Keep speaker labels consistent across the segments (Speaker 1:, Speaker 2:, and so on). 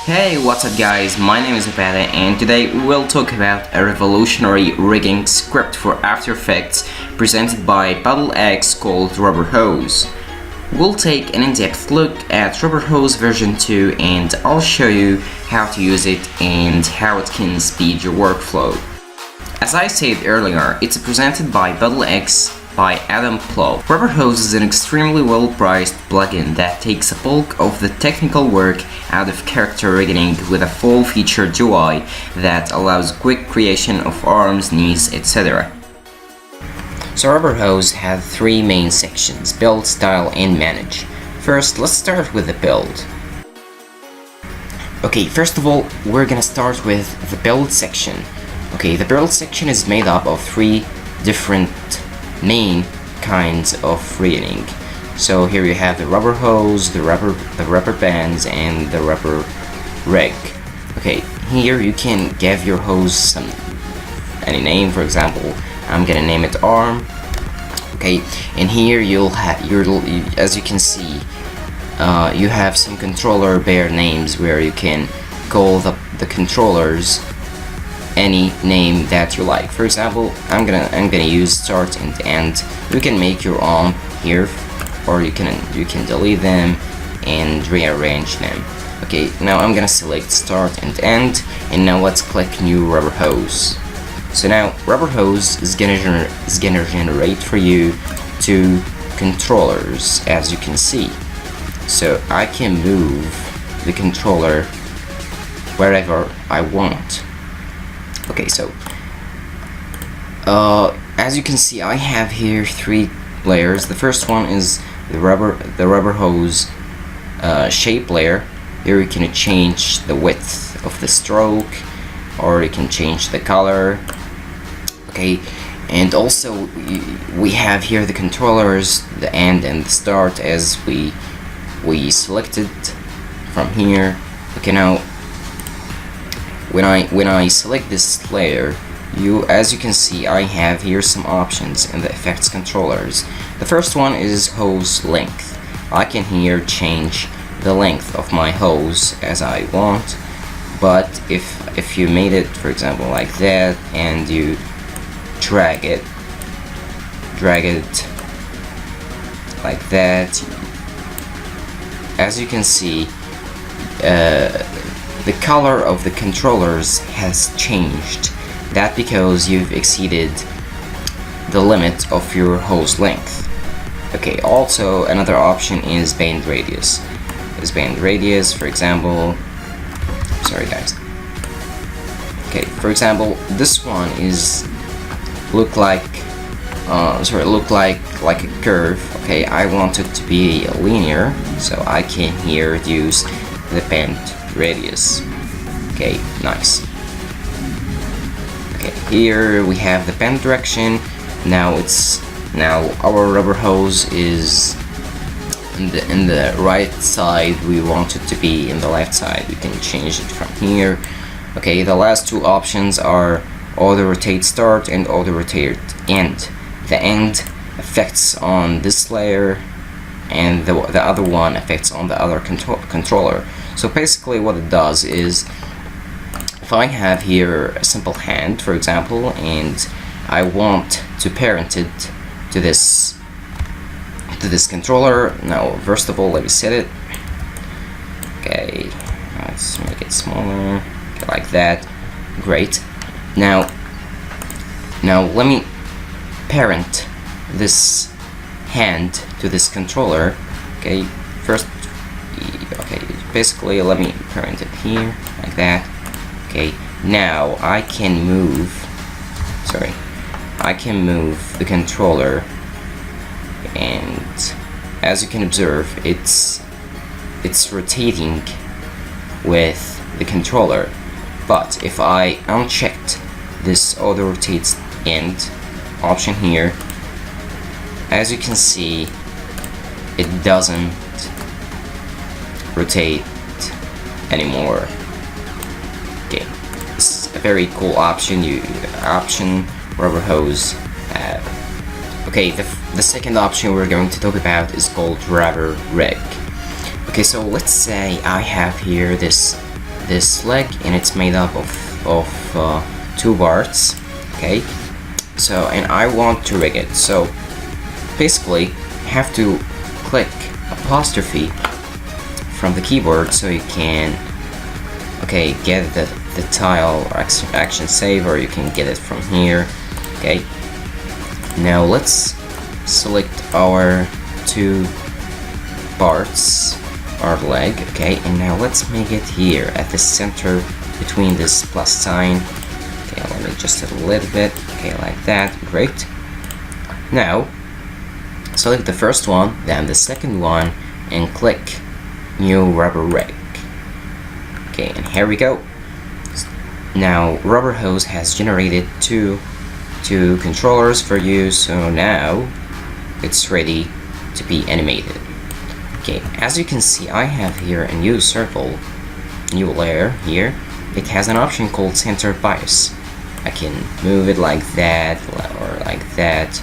Speaker 1: Hey, what's up guys, my name is Abada and today we will talk about a revolutionary rigging script for After Effects presented by Paddle X called Rubber Hose. We'll take an in-depth look at Rubber Hose version 2 and I'll show you how to use it and how it can speed your workflow. As I said earlier, it's presented by Paddle X by Adam Plow. Rubber Hose is an extremely well-priced plugin that takes a bulk of the technical work out of character rigging with a full-featured UI that allows quick creation of arms, knees, etc. So Rubber Hose has three main sections: build, style, and manage. First, let's start with the build. Okay, first of all, we're gonna start with the build section. Okay, the build section is made up of three different main kinds of rigging. So here you have the rubber hose, the rubber bands, and the rubber rig. Okay, here you can give your hose any name. For example, I'm gonna name it arm. Okay, and here you'll have as you can see, you have some controller bear names where you can call the controllers any name that you like. For example, I'm gonna use start and end. You can make your own here, or you can delete them and rearrange them. Okay, now I'm gonna select start and end, and now let's click new rubber hose. So now rubber hose is gonna generate for you two controllers, as you can see. So I can move the controller wherever I want. Okay, so as you can see, I have here three layers. The first one is the rubber hose shape layer. Here you can change the width of the stroke, or you can change the color. Okay, and also we have here the controllers, the end and the start, as we selected from here. Okay, now when I select this layer, as you can see, I have here some options in the effects controllers. The first one is hose length. I can here change the length of my hose as I want, but if you made it, for example, like that, and you drag it like that, as you can see, the color of the controllers has changed. That because you've exceeded the limit of your hose length. Okay, also another option is band radius. For example, sorry guys. Okay, for example, this one is look like a curve. Okay, I want it to be linear, so I can here reduce the band radius. Okay, nice. Okay, here we have the bend direction. Now our rubber hose is in the right side. We want it to be in the left side. We can change it from here. Okay, the last two options are auto rotate start and auto rotate end. The end affects on this layer, and the other one affects on the other controller. So basically what it does is, if I have here a simple hand, for example, and I want to parent it to this controller. Now first of all, let me set it. Okay, let's make it smaller. Okay, like that. Great. Now let me parent this hand to this controller. Okay, first, okay, basically let me parent it here like that. Okay, now I can move the controller, and as you can observe, it's rotating with the controller. But if I unchecked this auto rotates end option here, as you can see, it doesn't rotate anymore. Okay, this is a very cool option rubber hose have. Okay, the second option we're going to talk about is called rubber rig. Okay, so let's say I have here this this leg, and it's made up of 2 parts. Okay, so and I want to rig it, so basically have to click apostrophe from the keyboard so you can get the tile or action save, or you can get it from here. Okay, now let's select our 2 parts, our leg. Okay, and now let's make it here at the center between this plus sign. Okay, let me adjust it a little bit. Okay, like that. Great. Now select the first one, then the second one, and click new rubber rig. Okay, and here we go. Now rubber hose has generated two controllers for you, so now it's ready to be animated. Okay, as you can see, I have here a new circle, new layer here. It has an option called center bias. I can move it like that or like that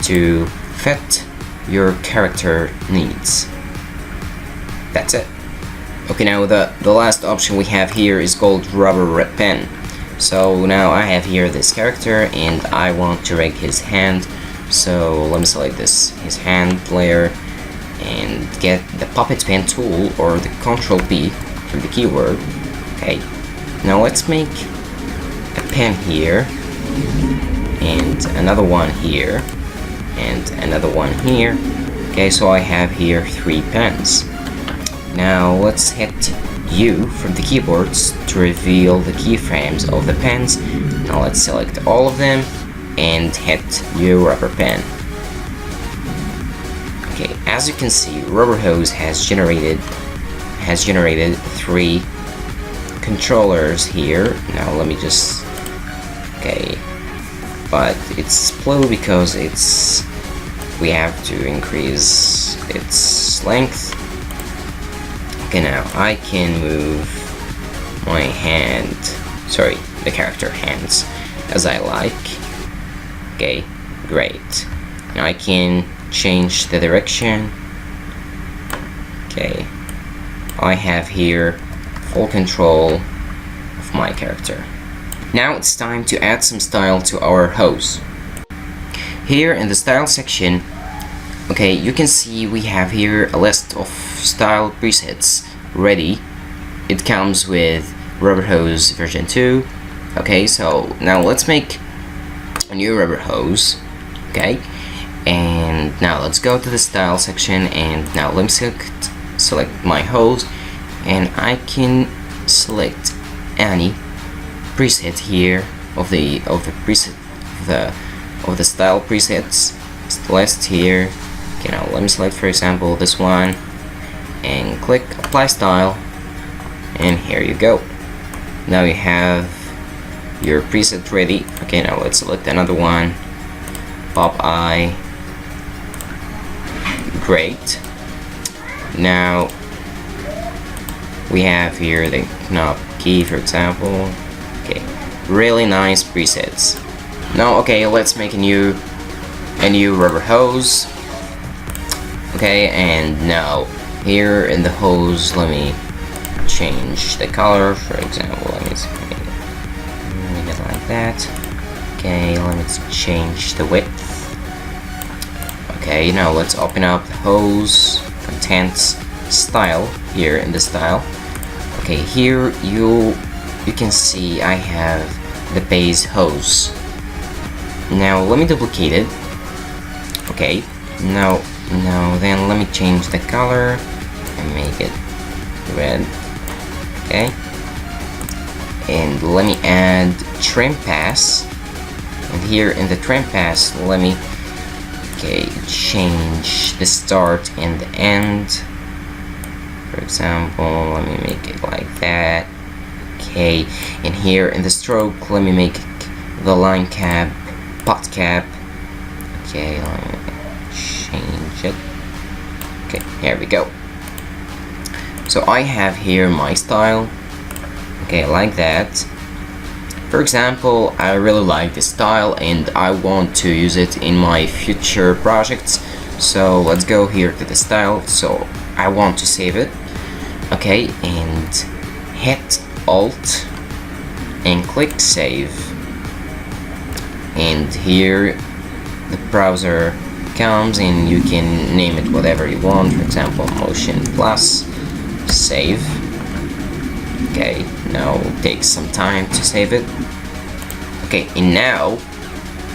Speaker 1: to fit your character needs. That's it. Okay, now the last option we have here is called rubber pen. So now I have here this character and I want to rig his hand. So let me select his hand layer and get the puppet pen tool or the Control P from the keyword. Okay, now let's make a pen here and another one here and another one here. Okay, so I have here 3 pens. Now let's hit U from the keyboards to reveal the keyframes of the pens. Now let's select all of them and hit U rubber pen. Okay, as you can see, rubber hose has generated 3 controllers here. Now let me just but it's blue because we have to increase its length. Okay, now I can move my the character hands as I like. Okay, great. Now I can change the direction. Okay, I have here full control of my character. Now it's time to add some style to our hose. Here in the style section, okay, you can see we have here a list of style presets ready. It comes with rubber hose version 2. Okay, so now let's make a new rubber hose. Okay, and now let's go to the style section, and now let me select my hose, and I can select any preset here of the style presets list here. Okay, now let me select, for example, this one and click apply style, and here you go. Now you have your preset ready. Okay, now let's select another one, pop eye. Great. Now we have here the knob key, for example. Okay, really nice presets. Now let's make a new rubber hose. Okay, and now here in the hose, let me change the color, for example. Let me make it like that. Okay, let me change the width. Okay, now let's open up the hose contents style here in the style. Okay, here you can see I have the base hose. Now let me duplicate it. Okay, now then let me change the color and make it red. Okay, and let me add trim pass, and here in the trim pass let me change the start and the end. For example, let me make it like that. Okay, and here in the stroke let me make the line cap pot cap. Okay, let me change it. Okay, here we go. So I have here my style. Okay, like that. For example, I really like this style and I want to use it in my future projects. So let's go here to the style. So I want to save it. Okay, and hit Alt and click Save, and here the browser comes and you can name it whatever you want, for example Motion Plus. Save. Okay, now it takes some time to save it. Okay, and now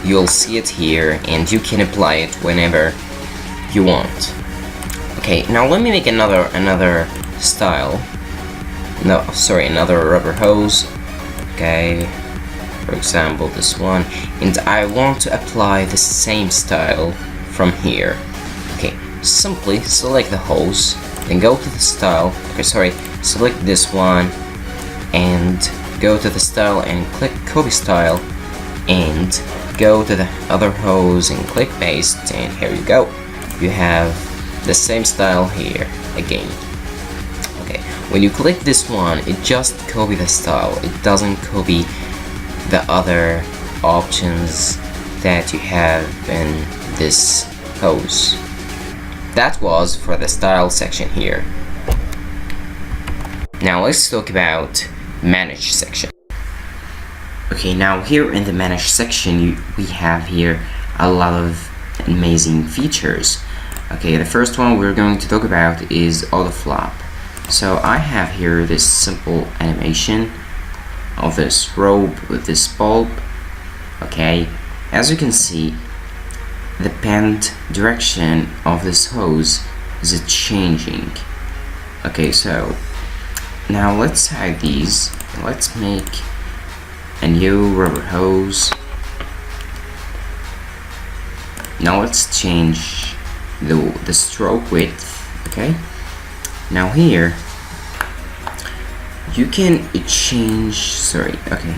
Speaker 1: you'll see it here and you can apply it whenever you want. Okay, now let me make another style. No, sorry, another rubber hose. Okay, for example this one, and I want to apply the same style from here. Okay, simply select the hose, then go to the style. Okay, sorry, select this one and go to the style and click copy style, and go to the other hose and click paste, and here you go. You have the same style here again. Okay, when you click this one, it just copy the style. It doesn't copy the other options that you have in this hose. That was for the style section here. Now let's talk about manage section. Okay, now here in the manage section we have here a lot of amazing features. Okay, the first one we're going to talk about is auto flop. So I have here this simple animation of this rope with this bulb. Okay, as you can see, the panned direction of this hose is changing. Okay, so now let's hide these. Let's make a new rubber hose. Now let's change the stroke width. Okay, now here you can change, sorry, okay,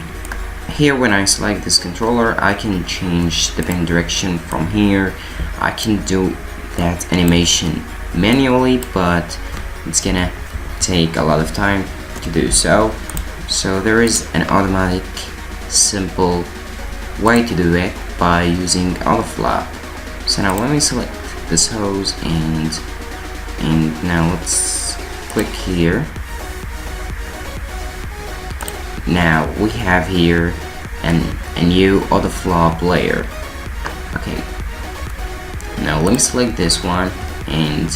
Speaker 1: here when I select this controller I can change the pen direction from here. I can do that animation manually, but it's gonna take a lot of time to do so. So there is an automatic simple way to do it by using auto flop. So now let me select this hose and now let's click here. Now we have here a new auto flop layer. Okay, now let me select this one and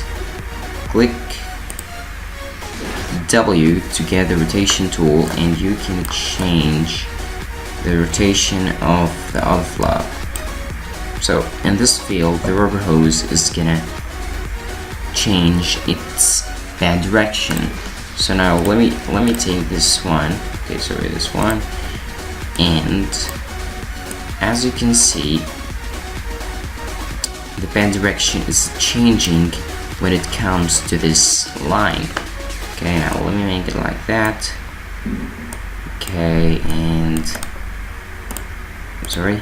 Speaker 1: click W to get the rotation tool, and you can change the rotation of the auto flop. So in this field the rubber hose is gonna change its bad direction. So now let me take this one. Okay, sorry, this one, and as you can see the bend direction is changing when it comes to this line. Okay, now let me make it like that. Okay, and sorry,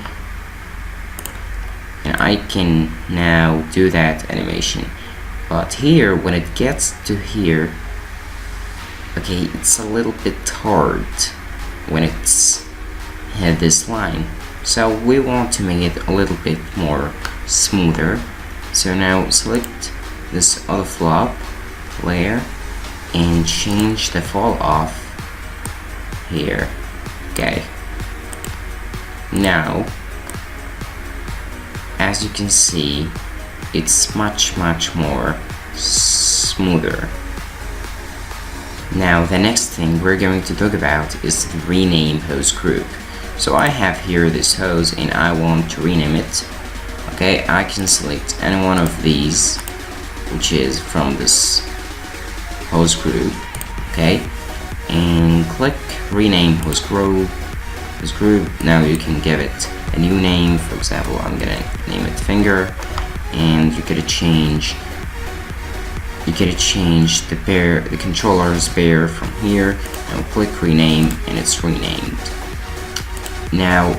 Speaker 1: and I can now do that animation, but here when it gets to here, okay, it's a little bit hard when it's had this line, so we want to make it a little bit more smoother. So now select this auto flop layer and change the fall off here. Okay, now as you can see it's much more smoother. Now the next thing we're going to talk about is the rename hose group. So I have here this hose and I want to rename it. Okay, I can select any one of these, which is from this hose group. Okay, and click rename hose group. Now you can give it a new name. For example, I'm gonna name it finger, and you gotta change the controller's pair from here, and click rename, and it's renamed. Now,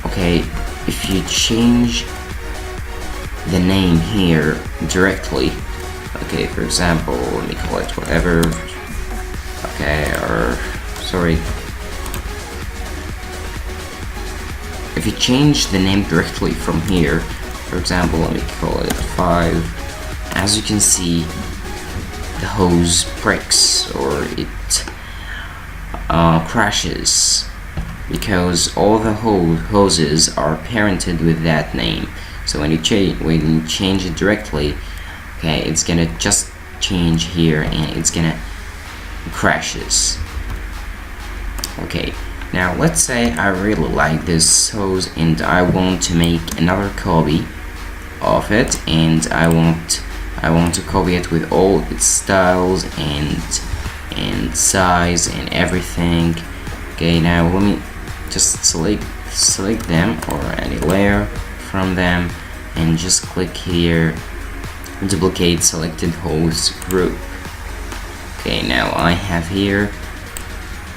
Speaker 1: okay, if you change the name here directly, okay, for example, let me call it whatever, okay, or sorry, if you change the name directly from here, for example, let me call it 5, as you can see the hose breaks, or it crashes because all the hoses are parented with that name. So when you change it directly, okay, it's gonna just change here and it's gonna crashes. Okay, now let's say I really like this hose and I want to make another copy of it, and I want to copy it with all its styles and size and everything. Okay, now let me just select them or any layer from them and just click here, duplicate selected hose group. Okay, now I have here,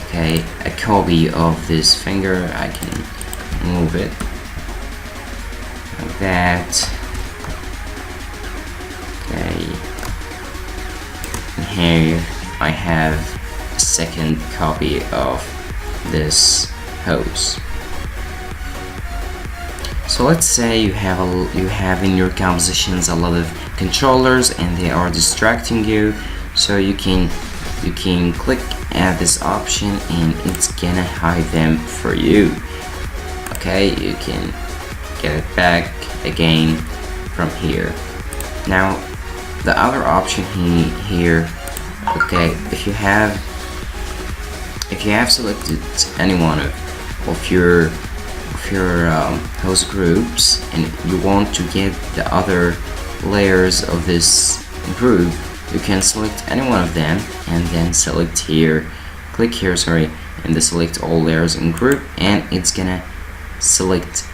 Speaker 1: okay, a copy of this finger. I can move it like that. Okay, and here I have a second copy of this hose. So let's say you have in your compositions a lot of controllers and they are distracting you, so you can click at this option and it's gonna hide them for you. Okay, you can get it back again from here. Now the other option here, okay, if you have selected any one of your hose groups and you want to get the other layers of this group, you can select any one of them and then select here, click here, sorry, and then select all layers in group, and it's gonna select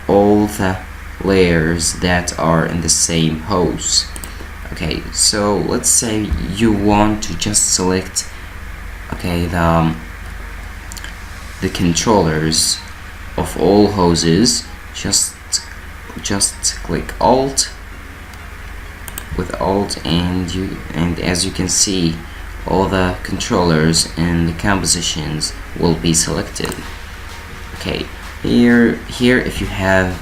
Speaker 1: all the layers that are in the same hose. Okay, so let's say you want to just select, okay, the controllers of all hoses. Just click Alt with Alt, and as you can see, all the controllers and the compositions will be selected. Okay, here if you have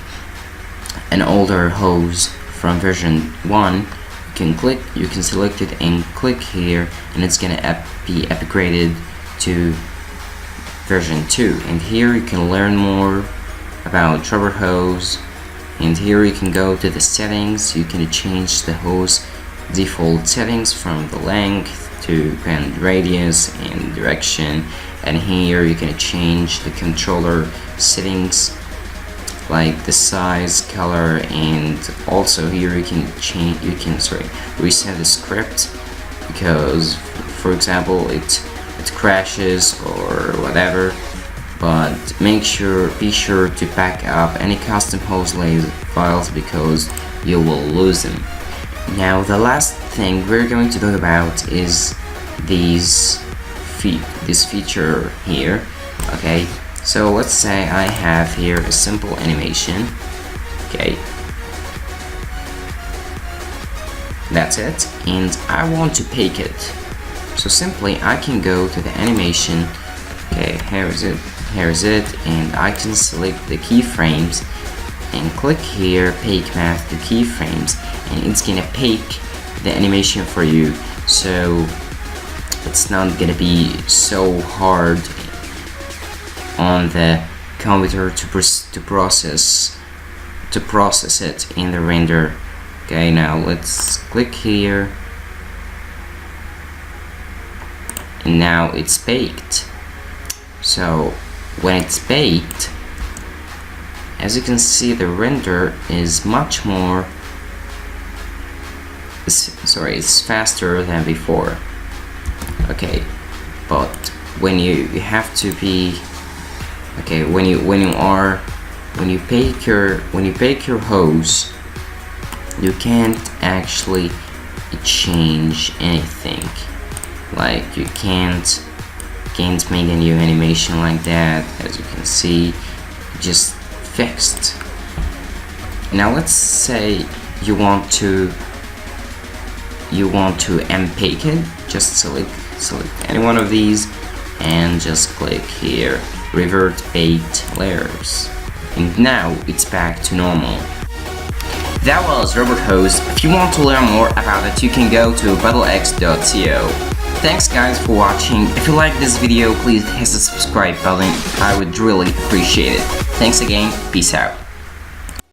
Speaker 1: an older hose from version 1, you can select it and click here, and it's gonna be upgraded to version 2. And here you can learn more about rubber hose, and here you can go to the settings. You can change the hose default settings from the length to bend radius and direction, and here you can change the controller settings like the size, color, and also here you can reset the script because, for example, it crashes or whatever. But be sure to back up any custom hose layout files because you will lose them. Now the last thing we're going to talk about is this feature here. Okay, so let's say I have here a simple animation. Okay, that's it, and I want to pick it. So simply I can go to the animation. Okay, here is it, and I can select the keyframes and click here, Pick Math to keyframes, and it's gonna pick the animation for you. So it's not gonna be so hard on the computer to process it in the render. Okay, now let's click here, and now it's baked. So when it's baked, as you can see, the render is much more it's faster than before. Okay, but when you have to be, okay, when you bake your hose, you can't actually change anything. Like you can't make a new animation like that. As you can see, just fixed. Now let's say you want to unbake it. Just select any one of these and just click here, revert baked layers, and now it's back to normal. That was Robot Hose. If you want to learn more about it, you can go to battlex.co. Thanks guys for watching. If you like this video, please hit the subscribe button. I would really appreciate it. Thanks again. Peace out.